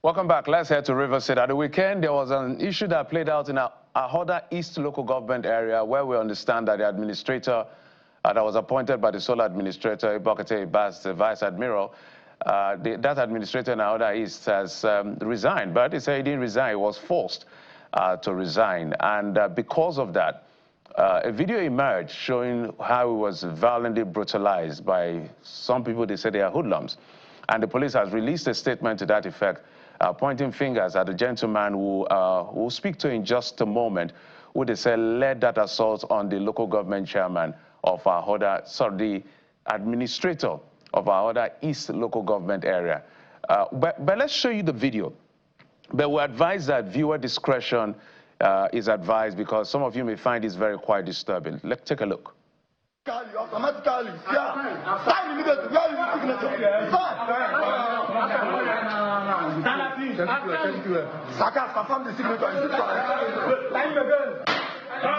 Welcome back. Let's head to River State. At the weekend, there was an issue that played out in Ahoada East local government area where we understand that the administrator that was appointed by the sole administrator, Ibokete Ibas, the vice admiral, that administrator in Ahoada East has resigned. But he said he didn't resign. He was forced to resign. And because of that, a video emerged showing how he was violently brutalized by some people. They say they are hoodlums. And the police has released a statement to that effect, pointing fingers at the gentleman who we'll speak to in just a moment, who they say led that assault on the local government chairman of Ahoada, the administrator of Ahoada East local government area. But let's show you the video. But we advise that viewer discretion is advised because some of you may find this quite disturbing. Let's take a look. Automatically, yeah. Sign immediately. Where is the signature? Sign. Saka, confirm the signature. Time again. Come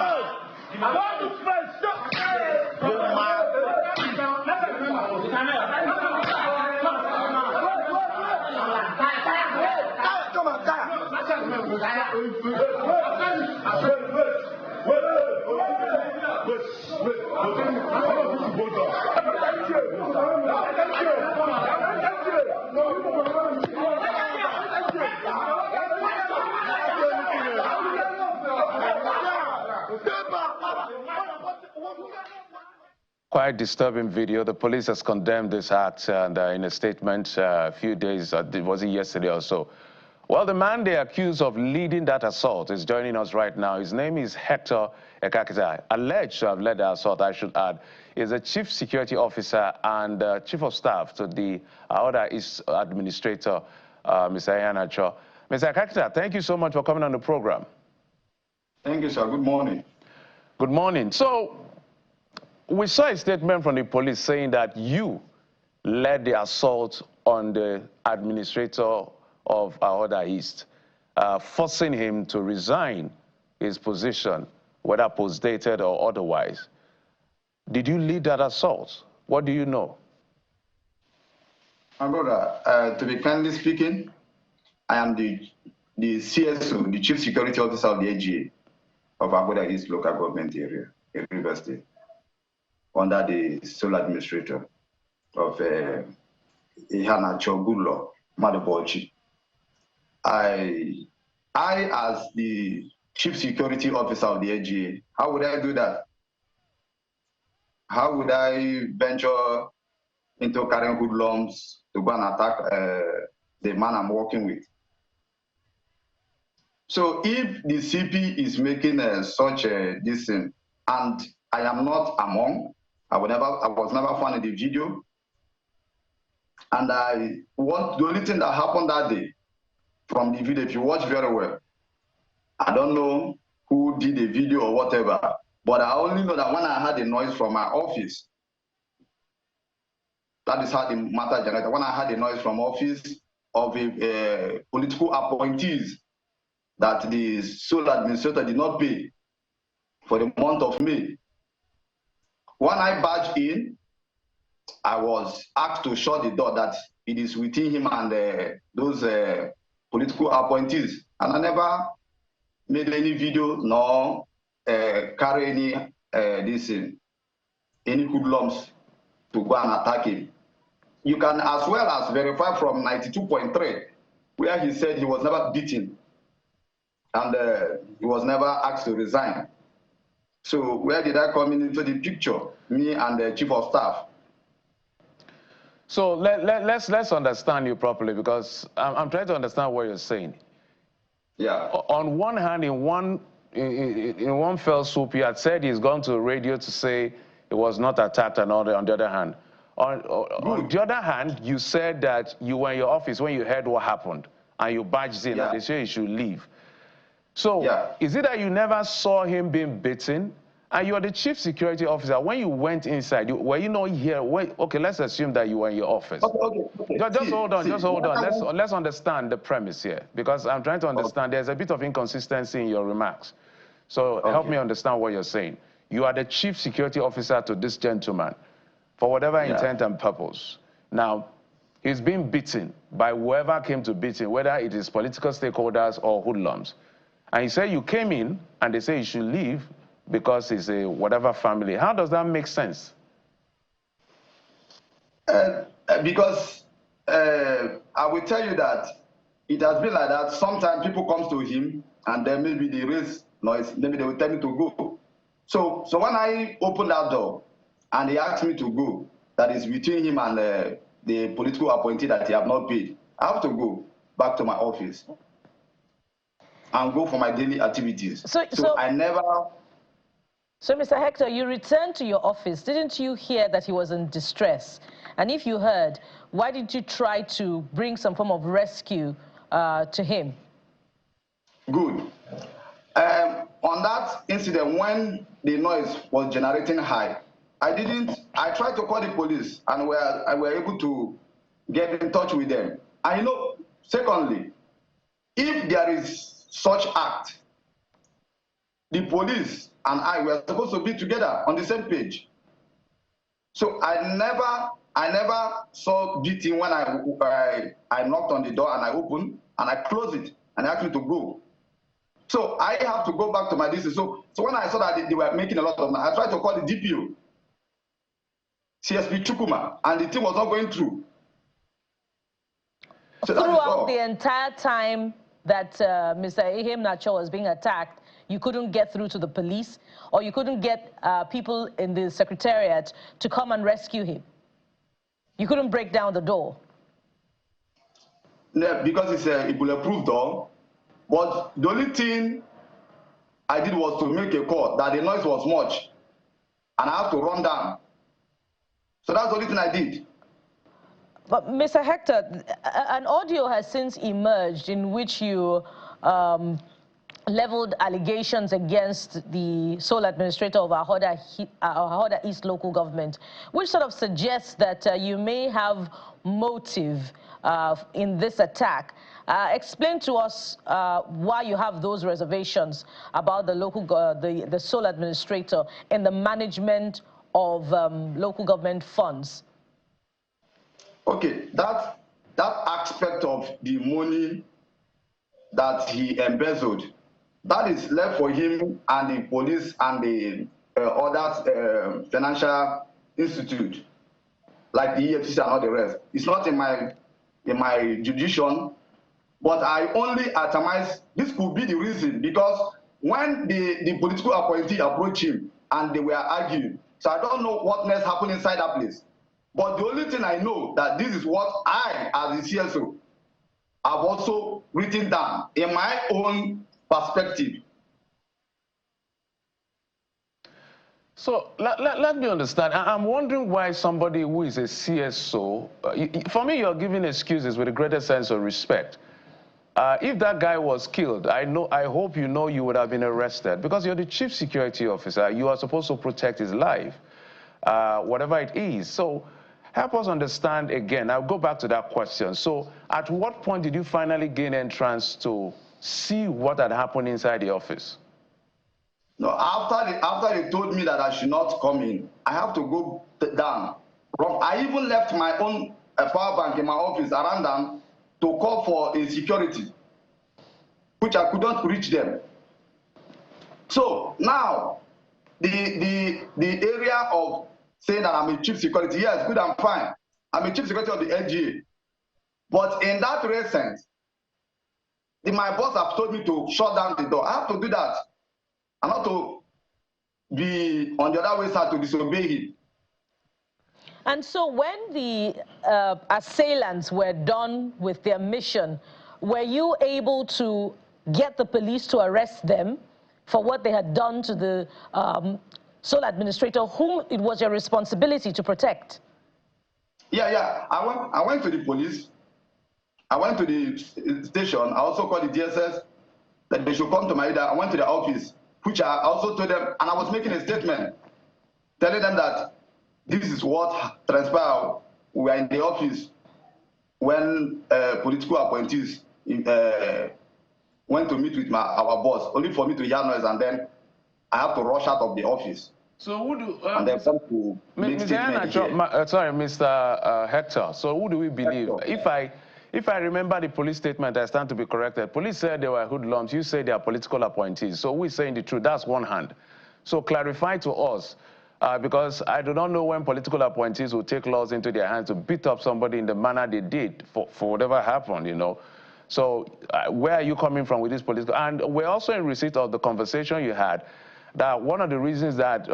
on, Quite disturbing video. The police has condemned this act and in a statement a few days, was it yesterday or so? Well, the man they accused of leading that assault is joining us right now. His name is Hector Ekakita, alleged to have led the assault, I should add. He's a chief security officer and chief of staff to the Ahoada East administrator, Mr. Iyanacho. Mr. Ekakita, thank you so much for coming on the program. Thank you, sir. Good morning. Good morning. So, we saw a statement from the police saying that you led the assault on the administrator of Ahoada East, forcing him to resign his position, whether post-dated or otherwise. Did you lead that assault? What do you know? My brother, to be kindly speaking, I am the CSO, the Chief Security Officer of the AGA of Ahoada East local government area in River State, under the sole administrator of Iyanacho Gullo Madobochi. I, as the Chief Security Officer of the AGA, how would I do that? How would I venture into carrying hoodlums to go and attack the man I'm working with? So if the CP is making such a decision, and I am not among, I was never found in the video, and the only thing that happened that day from the video, if you watch very well, I don't know who did the video or whatever, but I only know that when I heard the noise from my office, that is how the matter generated. When I heard the noise from office of political appointees that the sole administrator did not pay for the month of May, when I barged in, I was asked to shut the door, that it is within him and those political appointees. And I never made any video nor carry any hoodlums to go and attack him. You can as well as verify from 92.3, where he said he was never beaten and he was never asked to resign. So where did I come into the picture? Me and the chief of staff. So let's understand you properly, because I'm trying to understand what you're saying. Yeah. On one hand, in one fell swoop, you had said he's gone to radio to say it was not attacked, and on the other hand. On the other hand, you said that you were in your office when you heard what happened, and you barged in, and they say you should leave. So is it that you never saw him being beaten? And you are the chief security officer. When you went inside, were you not here? Okay, let's assume that you were in your office. Okay. Just hold on. Let's understand the premise here, because I'm trying to understand. There's a bit of inconsistency in your remarks. So help me understand what you're saying. You are the chief security officer to this gentleman for whatever intent and purpose. Now, he's being beaten by whoever came to beat him, whether it is political stakeholders or hoodlums. And he said you came in and they say you should leave because it's a whatever family. How does that make sense? Because I will tell you that it has been like that. Sometimes people come to him and then maybe they raise noise, maybe they will tell me to go. So when I open that door and he asked me to go, that is between him and the political appointee that he have not paid, I have to go back to my office and go for my daily activities. So I never... So, Mr. Hector, you returned to your office. Didn't you hear that he was in distress? And if you heard, why did you try to bring some form of rescue to him? Good. On that incident, when the noise was generating high, I tried to call the police and I were able to get in touch with them. And secondly, if there is such act, the police and I were supposed to be together on the same page. So I never saw beating when I knocked on the door and I opened and I closed it and asked me to go. So I have to go back to my district. So when I saw that they were making a lot of noise, I tried to call the DPO, CSP Chukuma, and the thing was not going through. So throughout the entire time that Mr. Ehem Nacho was being attacked, you couldn't get through to the police, or you couldn't get people in the secretariat to come and rescue him? You couldn't break down the door? No, because it's a bulletproof door. But the only thing I did was to make a call that the noise was much, and I have to run down. So that's the only thing I did. But Mr. Hector, an audio has since emerged in which you leveled allegations against the sole administrator of Ahoada East local government, which sort of suggests that you may have motive in this attack. Explain to us why you have those reservations about the local, the sole administrator in the management of local government funds. Okay, that aspect of the money that he embezzled, that is left for him and the police and the other financial institute, like the EFCC and all the rest. It's not in my jurisdiction, but I only itemize this could be the reason, because when the political appointee approached him and they were arguing, so I don't know what next happened inside that place. But the only thing I know that this is what I, as the CSO, have also written down in my own perspective. So let me understand. I'm wondering why somebody who is a CSO, for me, you're giving excuses with the greatest sense of respect. If that guy was killed, I hope you know you would have been arrested, because you're the chief security officer. You are supposed to protect his life, whatever it is. So help us understand again. I'll go back to that question. So at what point did you finally gain entrance to see what had happened inside the office? No, after they told me that I should not come in, I have to go down. I even left my own power bank in my office around them to call for a security, which I couldn't reach them. So now, the area of saying that I'm a chief security, yes, good and fine. I'm a chief security of the LGA. But in that recent, my boss have told me to shut down the door. I have to do that. I'm not to be on the other way side to disobey him. And so when the assailants were done with their mission, were you able to get the police to arrest them for what they had done to the sole administrator, whom it was your responsibility to protect? Yeah. I went to the police. I went to the station. I also called the DSS that they should come to my area. I went to the office, which I also told them, and I was making a statement telling them that this is what transpired. We were in the office when political appointees went to meet with our boss, only for me to hear noise, and then I have to rush out of the office. So who do and they come to make statement here. sorry, Mr. Hector. So who do we believe? Hector. If I remember the police statement, I stand to be corrected. Police said they were hoodlums. You say they are political appointees. So who is saying the truth? That's one hand. So clarify to us, because I do not know when political appointees will take laws into their hands to beat up somebody in the manner they did for whatever happened, you know. So where are you coming from with this political? And we're also in receipt of the conversation you had, that one of the reasons that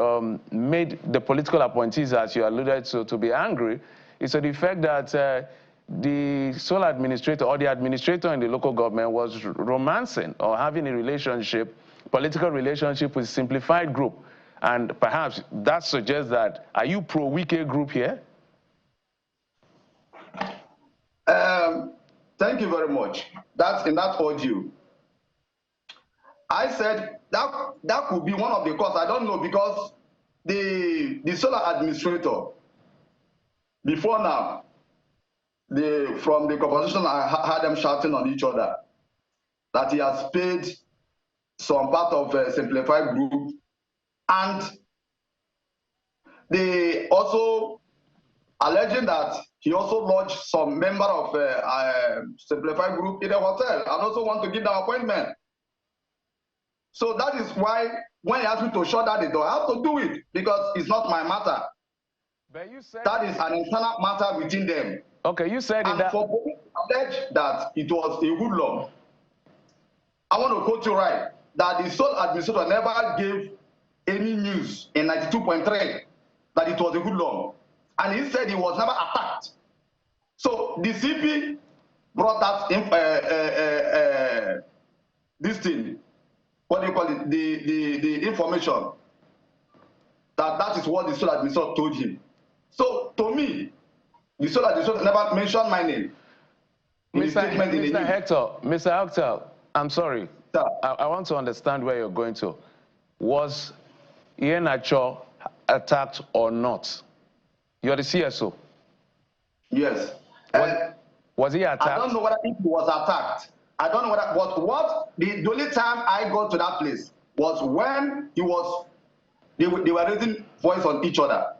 made the political appointees, as you alluded to be angry, is the fact that the sole administrator or the administrator in the local government was romancing or having a relationship, political relationship with Simplified Group. And perhaps that suggests that, are you pro-Wike group here? Thank you very much. That's in that audio. I said that could be one of the causes. I don't know, because the solar administrator, before now, from the conversation I had them shouting on each other that he has paid some part of a Simplified Group, and they also alleging that he also lodged some member of Simplified Group in a hotel and also want to give the appointment. So that is why when he asked me to shut down the door, I have to do it, because it's not my matter. But you said that is an internal matter within them. Okay, you said and that. For police to allege that it was a hoodlum, I want to quote you right, that the sole administrator never gave any news in 92.3 that it was a hoodlum. And he said he was never attacked. So the CP brought that this thing, what do you call it, the information that is what the sole administrator told him. So to me, the sole administrator never mentioned my name. Mr. Hector, I'm sorry. I want to understand where you're going to. Was Iheanacho attacked or not? You're the CSO. Yes. Was he attacked? I don't know whether he was attacked. I don't know whether, but the only time I got to that place was when they were raising voice on each other.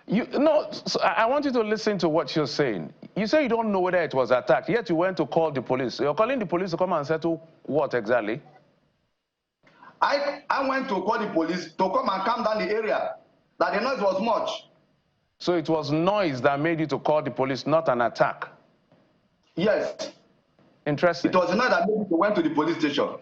So I want you to listen to what you're saying. You say you don't know whether it was attacked, yet you went to call the police. You're calling the police to come and settle what exactly? I went to call the police to come and calm down the area, that the noise was much. So it was noise that made you to call the police, not an attack? Yes. Interesting. It was the noise that made me to went to the police station.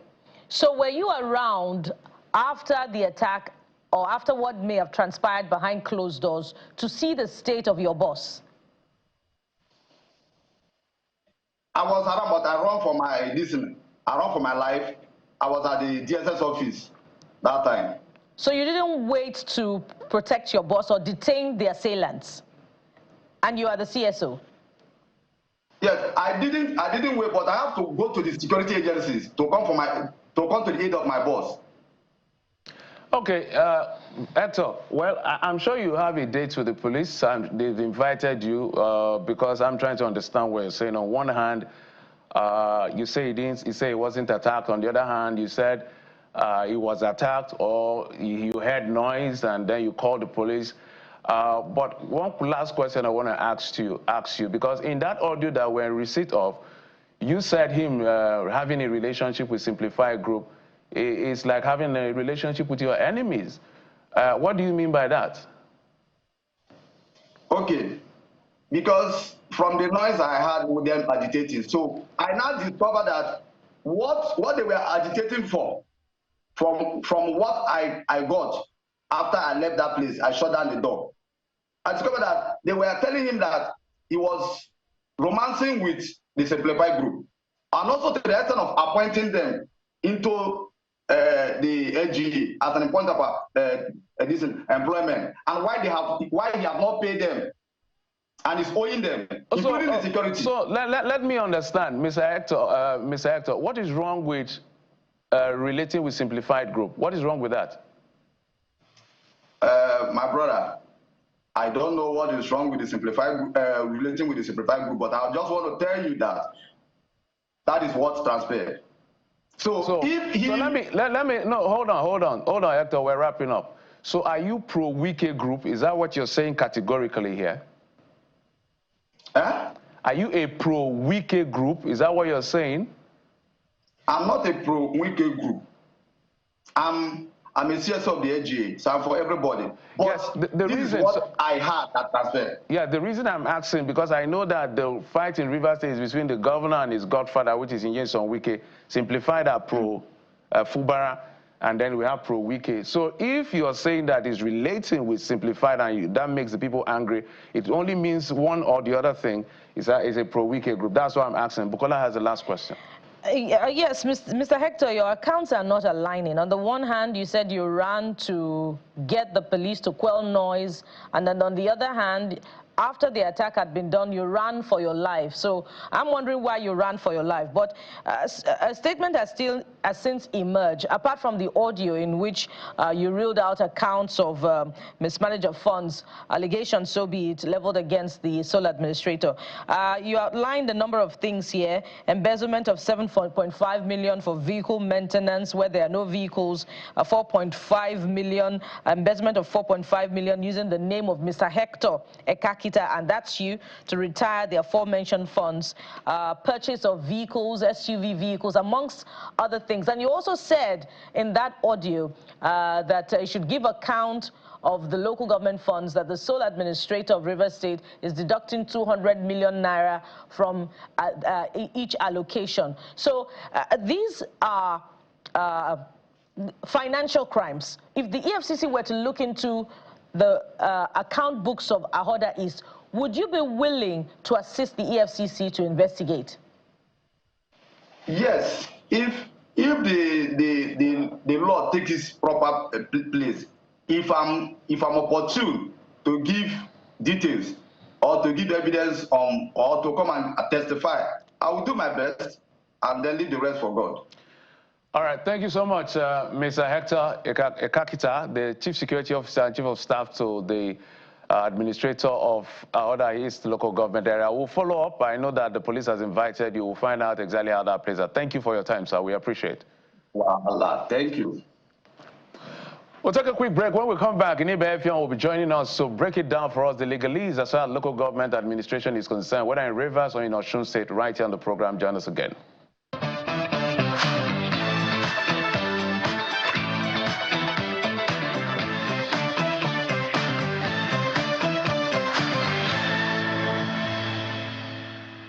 So were you around after the attack or after what may have transpired behind closed doors to see the state of your boss? I was around, but I ran for my life. I was at the DSS office that time. So you didn't wait to protect your boss or detain the assailants? And you are the CSO? Yes, I didn't wait, but I have to go to the security agencies to come to the aid of my boss. Okay, Hector, well, I'm sure you have a date with the police and they've invited you because I'm trying to understand what you're saying. On one hand, you say he wasn't attacked. On the other hand, you said he was attacked or you heard noise and then you called the police. But one last question I want to ask you, because in that audio that we're in receipt of, you said him having a relationship with Simplified Group is like having a relationship with your enemies. What do you mean by that? Okay, because from the noise I had with them agitating, so I now discovered that what they were agitating for, from what I got after I left that place, I shut down the door. I discovered that they were telling him that he was romancing with the Simplified Group, and also to the extent of appointing them into the LGE as an point of this employment, and why he have not paid them, and is owing them, including the security. So let me understand, Mr. Hector, what is wrong with relating with Simplified Group? What is wrong with that? My brother, I don't know what is wrong with the Simplified relating with the Simplified Group, but I just want to tell you that that is what transpired. So if he... So let me, no, hold on, Hector, we're wrapping up. So are you pro-Wike group? Is that what you're saying categorically here? Huh? Are you a pro-Wike group? Is that what you're saying? I'm not a pro-Wike group. I'm a CSO of the AGA, so I'm for everybody. But yes, the this reason, is what I had that transfer. Yeah, the reason I'm asking, because I know that the fight in Rivers State is between the governor and his godfather, which is Nyesom Wike, simplified are pro-Fubara, and then we have pro-Wike. So if you're saying that it's relating with simplified and that makes the people angry, it only means one or the other thing is a pro-Wike group. That's why I'm asking. Bukola has the last question. Yes, Mr. Hector, your accounts are not aligning. On the one hand, you said you ran to get the police to quell noise, and then on the other hand, after the attack had been done, you ran for your life. So I'm wondering why you ran for your life. But a statement has since emerged, apart from the audio in which you reeled out accounts of mismanagement of funds, allegations, so be it, leveled against the sole administrator. You outlined a number of things here: embezzlement of 7.5 million for vehicle maintenance where there are no vehicles, 4.5 million, embezzlement of 4.5 million using the name of Mr. Hector Ekakita, and that's you, to retire the aforementioned funds, purchase of vehicles, SUV vehicles, amongst other things. And you also said in that audio that you should give account of the local government funds, that the sole administrator of Rivers State is deducting 200 million naira from each allocation. So these are financial crimes. If the EFCC were to look into the account books of Ahoada East, would you be willing to assist the EFCC to investigate? Yes, if the law takes its proper place, if I'm opportune to give details or to give evidence or to come and testify, I will do my best and then leave the rest for God. All right, thank you so much, Mr. Hector Ekakita, the Chief Security Officer and Chief of Staff to the Administrator of Ahoada East local government area. We'll follow up. I know that the police has invited you. We'll find out exactly how that plays out. Thank you for your time, sir. We appreciate it. Wow, thank you. We'll take a quick break. When we come back, Inibe Efion will be joining us to break it down for us, the legalese as far as local government administration is concerned, whether in Rivers or in Osun State, right here on the program. Join us again.